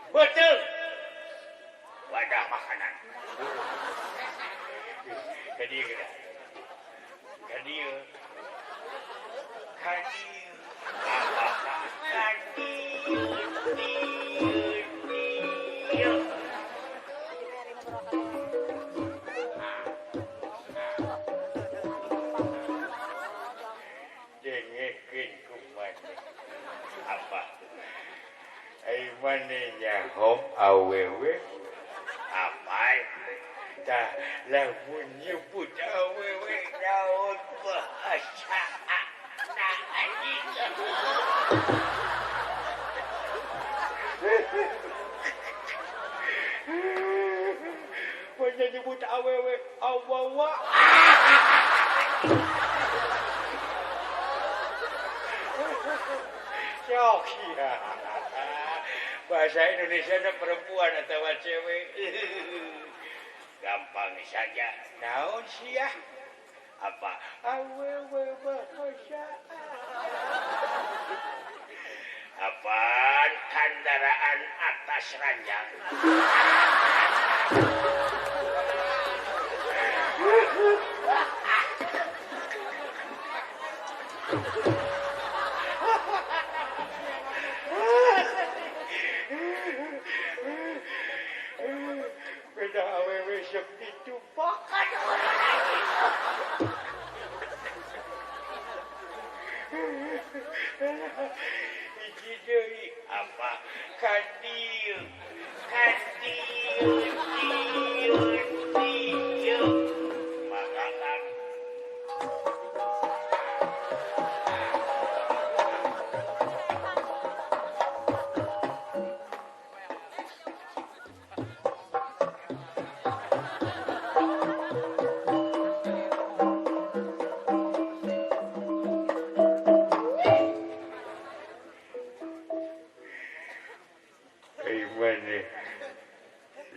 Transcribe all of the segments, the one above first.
Betul. Wadah makanan. Jadi kira. Jadi hadir. Hadir. Dengerin kumane. Apa? Manenya hom awewe apa dah lamun nyebut awewe daun bahasa nah anjing mana nyebut awewe awawa sok ya bahasa Indonesia perempuan atau cewek gampang saja naon sia apa awewe bahasa apaan kendaraan atas ranjang beda awewe sepi tupakan iki deui apa kadil makanan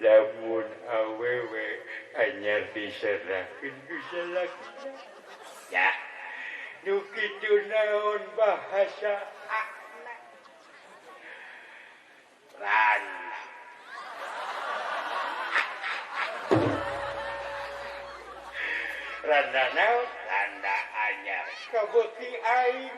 lamun awewe anyar diserahkeun bisa lagi ya nu kitu naon bahasa akna randa randa naon randa anyar kabeuki aing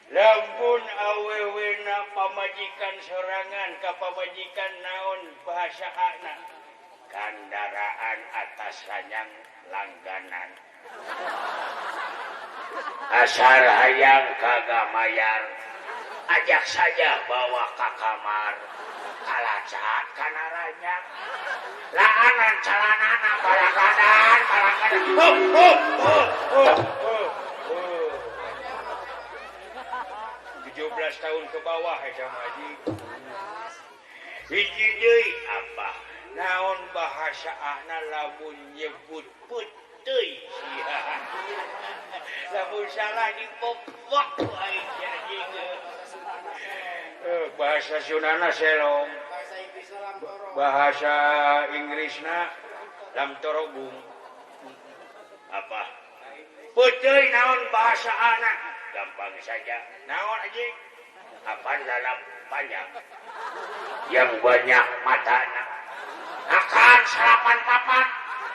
lamun awewena pamajikan sorangan ka pamajikan naon bahasa akna kendaraan atas ranjang langganan asal hayang kagak mayar ajak saja bawa ke kamar kalacat kana ranjang laanan calanana balagadan 17 tahun ke bawah sama Haji. Hiji deui apa? Naon bahasa ahna lamun nyebut puteuy sia. Lamun salah dipopok aing jadi bahasa Sundana selong. Bahasa Inggrisna lamtorobung. Apa? Puteuy naon bahasa ahna? Gampang saja. Naon aja? Apaan lalap panjang? Yang banyak matanya. Akan salapan papat.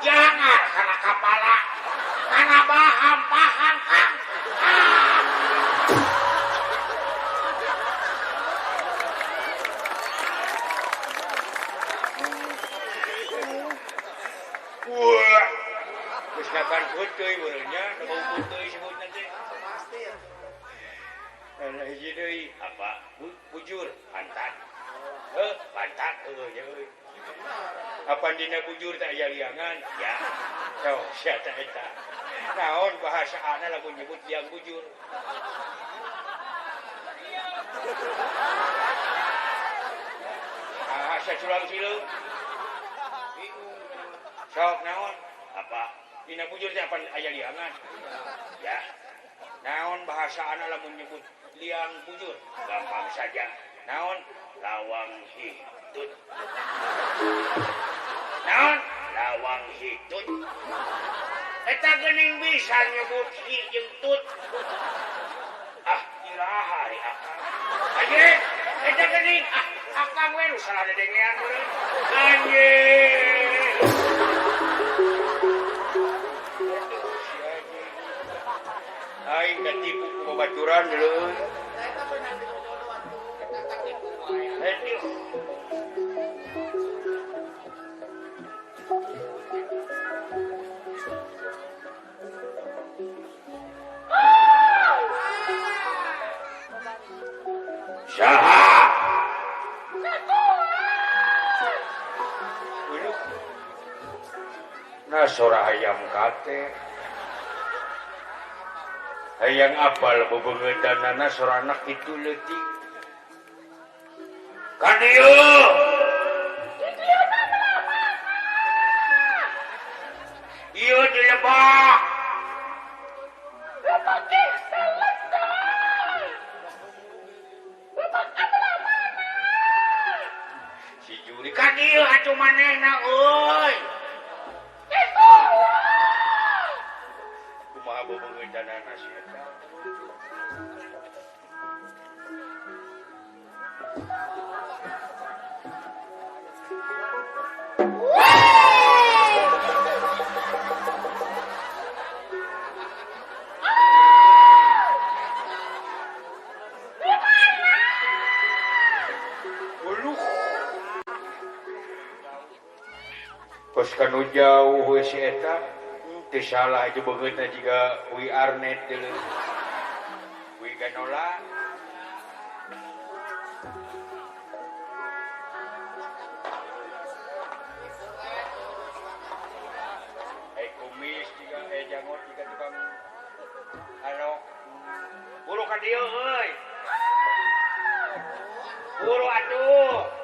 Jangan karena kepala. Karena paham kang. Wah. Terus kapan puteuy benernya? Mau puteuy sebut nanti. Hiji deui apa bujur pantat pantat ya euy apa dina bujur teh aya liangan ya sok sia teh eta naon bahasa ana lamun nyebut liang bujur bahasa culang cileung sok naon apa dina bujur teh apa aya liangan ya naon bahasa ana lamun nyebut liang bujur gampang saja naon lawang hitut naon lawang hitut eta geuning bisa nyebut hi jeung tut iraha ari akang aje eta geuning akang we nu salah dedengean meureun anjing aing katipu ku babaturan leuh eta beunang dijodohan tuh eta katipu wae saha nah sora hayam kate hayang apal bebeungedanana sora anak itu leutik ka dieu ieu di lebak si juri ka dieu atuh manehna euy kumaha bebeungedanana si eta Kos kanu jauh we si eta teu salah aja beungeutna jiga wi arnet deuleu wi ganola kumis jiga jangot jiga tukang anu buru ka dieu euy buru atuh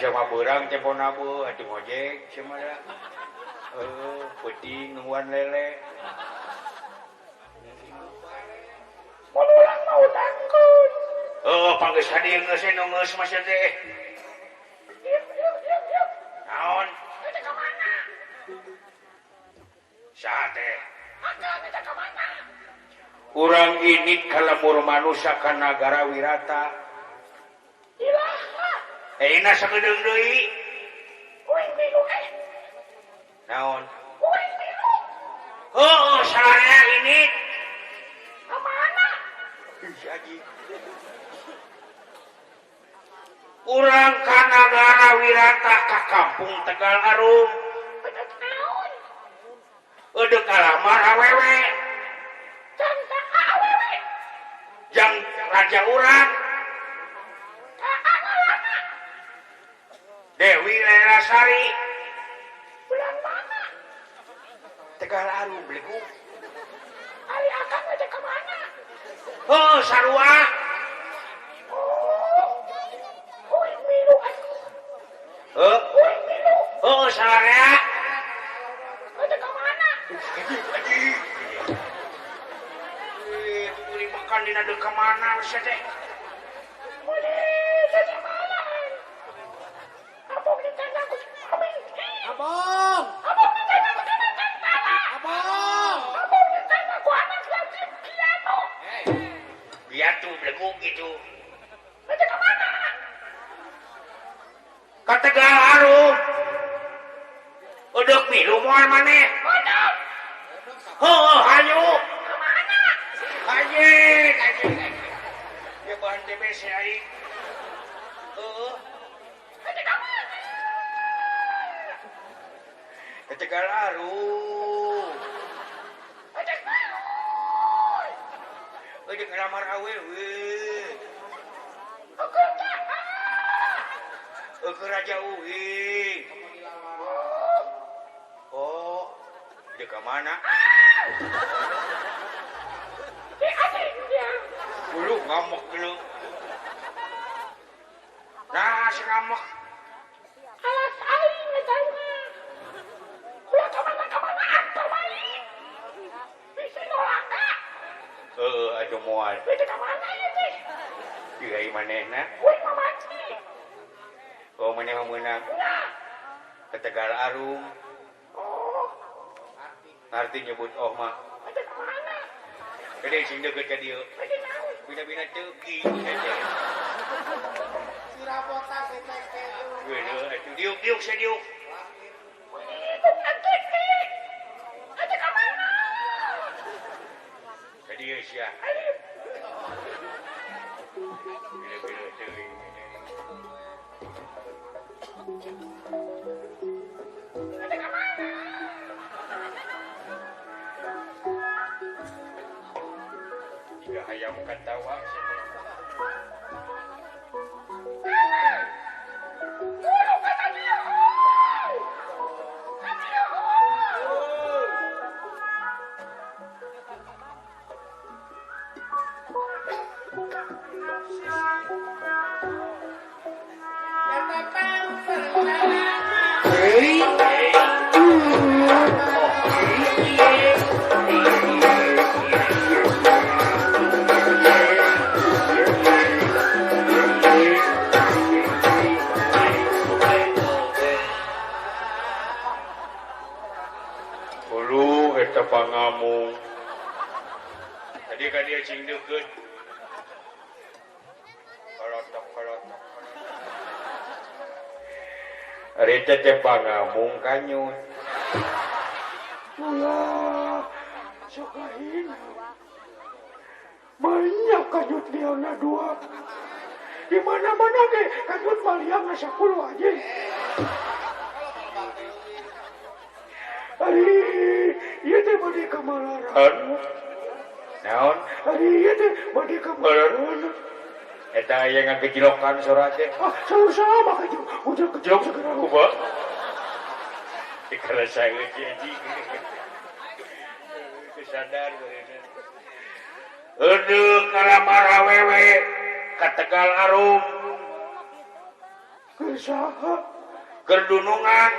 sama berang tempo nabu atuh ngojek sama da peuting nuan lele mun urang mau tangkut panggeus hadieu geus nu geus mah sia teh naon eta ka mana saha teh eta ka mana urang ini kalamur manusia ka nagara Wirata ina sagedeung deui uing biru naon uing biru saya ini kemana jadi urang ka nagara Wirata ka kampung Tegal Arum naon eudeuh kalamar awewe jang awewe jang raja urang Dewi Lelasari bulan mana Tegal Arum belegu ari akang aja ke mana sarua uing biru uing biru sarea aja ke mana uri makan dina deuk ka mana sia teh Abang! Abang ditanya begini tentara! Abang! Abang ditanya ku anak lagi piano! Piatu belegu gitu. Itu ke mana? Ka Tegal Arum. Uduk milu moal maneh. Uduk! Hayu! Ke mana? Anjing! Ya bahan TBC aing. Heeh. Tegal Arum. Euy ngelamar awewe. Ke Raja Uwi. Oh, dia ke mana? Dulu ngamuk dulu. Nah, si ngamuk. Alas aing ngetauna. Ulah kemana atau maling. Bisa nolak kak. Aduh moal. Itu kemana ya teh? Dirai manehna. Wih mamati. Oh, maneh meunang. Nah. Ke Tegal Arum. Oh. Arti nyebut oh mah. Itu kemana? Gede sing deukeut ka dieu. Itu naon? Bina-bina teuki. Sirapota PTP. Weuh, atuh diuk sadiuk. Wih bukan teke. Itu kemana? Ka dieu sia. Ayo. Bila-bila teuing. Itu kemana? Jika hayam katawa sia. Guru kata dia. Oh. Kata dia. Oh. Ulu eta pangamung. Tadi kan dia cing deukeut. Kalotok. Ari teh pangamung kanyut. Ulah, sokahina. Banyak kanyut liangna dua. Di mana-mana ge kanyut maliangna 10 aja. Ari, ieu teh bade kamalaran. Naon? Ari ieu teh bade kamalaran. Eta aya ngagejlokan surat teh. Ah, sama ka jeung udah kejauh segera. Kuba. Ikarasa ngeuji. Kesadar beureuna. Aduh, kalamar awewe ka Tegal Arum. Keur saha? Keur dunungan,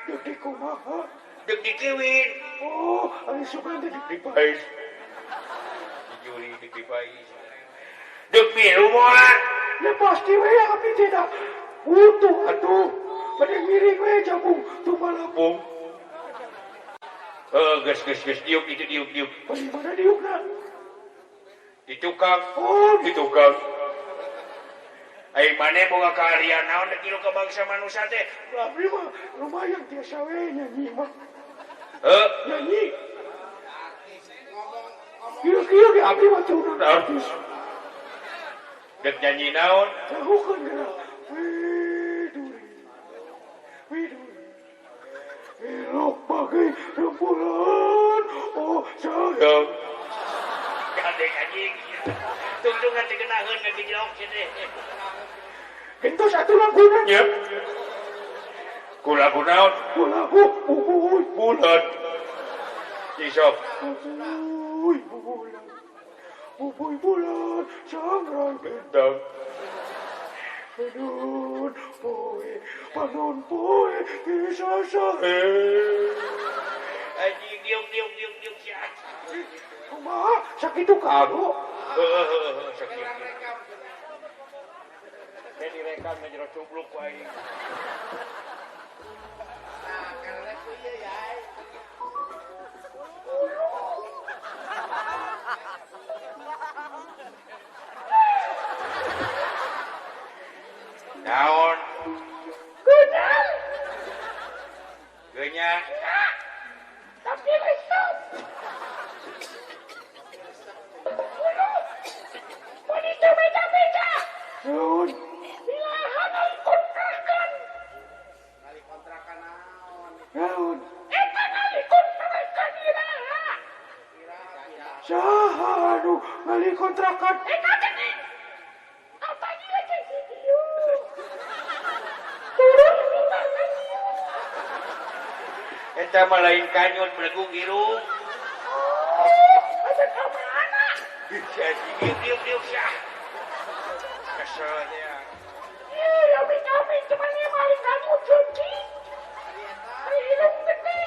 Deuk di kumaha? deuk dikiwin. Oh, ari sugan teh di Pais. Juli deuk dipais. Deuk milu moal. ya pasti we abdi tidak butuh atuh. Bade miring we jabung tuh malapung. Geus diuk itu diuk. Bade mana diukna? Di tukang. Oh, Di tukang. Ai maneh boga kaarian naon kilu ka bangsa manusia teh? abdi mah lumayan tiasa we nyanyi mah. Nyanyi. Kieu di abdi mah turunan artis. Deuk nyanyi naon? Tahu kan gerak. Widuri. Elok bagai rembulan. Oh, sayang. Gadek anjing. Tungtung nanti kenaheun ngagejlok teh. Itu satu lagunya. Nya. Ku lagu naon? Lagu bubuy. Bulan. Isop. Bubuy bulan. Bubuy bulan. Sangrai Bentang. Panon poe. Bisa sahe. Anjing diuk sia. Kumaha? Sakitu kago. Sakit. Teh direkam na jero cubluk wae. Naon? Gunung. Geunya. Tapi resep. Gunung. Wanita beda-beda. balik kontrakan. Kagak nih. Apa dia kayak video? Turun tinggal kasih. Eta mah lain kanyut belagu irung. Ada kemana? Diuk syah. Kesel dia. Iya, kami cuma nih maling kamu cuci. Hilung gede.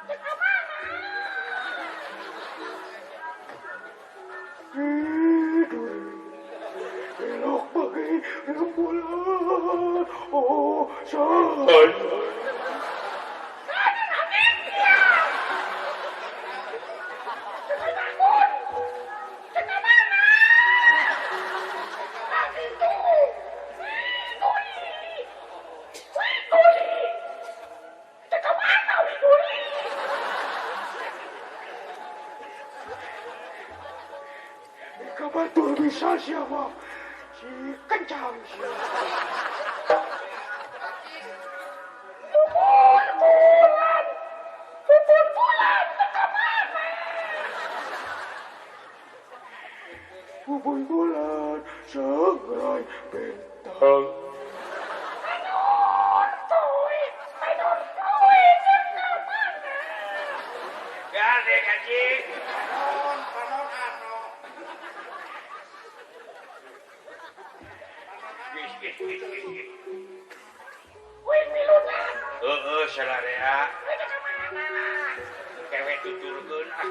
Ada kemana? Belok pakai rembulan. Oh, say. Kabar tur bisa siapa? Si kencang siapa? Bubur bulan, sangrai bentang. Gade kacing. Salarea. Kewe tuturkeun ah.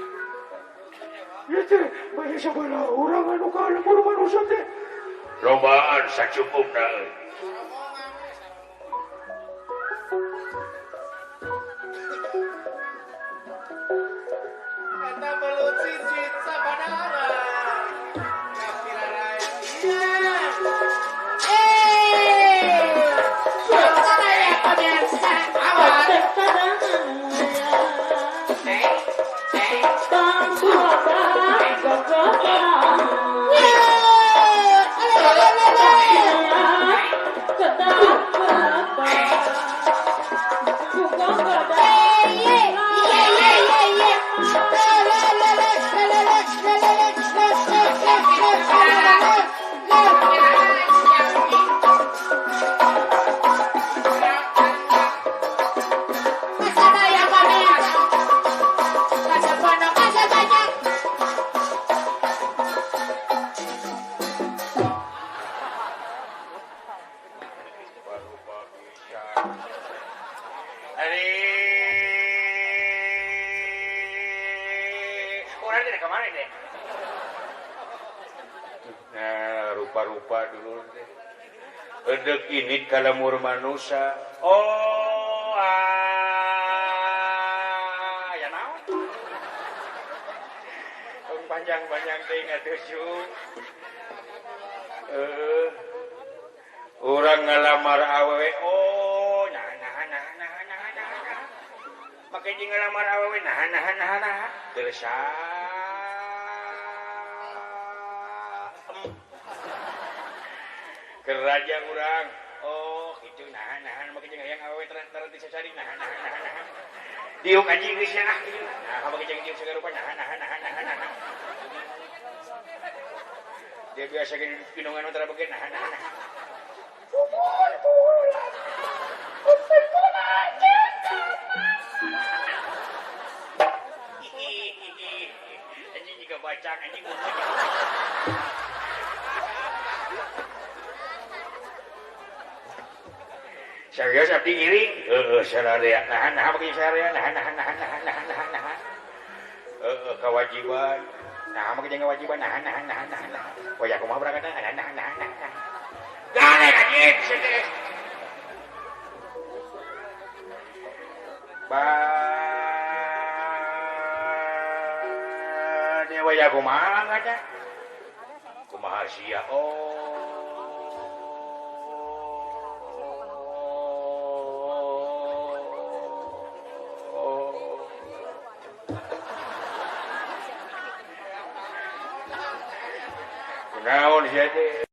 Ya teh, banyak sabana orang anu kalembur manusia teh. Lobaan sacukupna euy. Kata belut cicit sabadara. Rupa-rupa dulu deh. Edek ini kalamur manusia. Oh, ya naon? Panjang-panjang teh ngatusu. Orang ngalamar awewe. Oh, nah. Makanya ngalamar awewe nah. Terus keraja urang. Oh, itu nah makanya yang awewe terus disasari nah. Diuk anjing geus ya. Nah, makanya diuk sagarupa nah. Dia biasa ke ginungan antara bagian nah. Anjing juga bacang anjing ngomong. Serius abdi iring? Salarea. Nah, bagi salarea. Nah. Kewajiban. Nah, bagi kewajiban. Nah. Oh ya, kumaha berangkat. Nah. Gale anjing, sini. Dewa ya kumaha kata? Kumaha sia? Naon sia teh?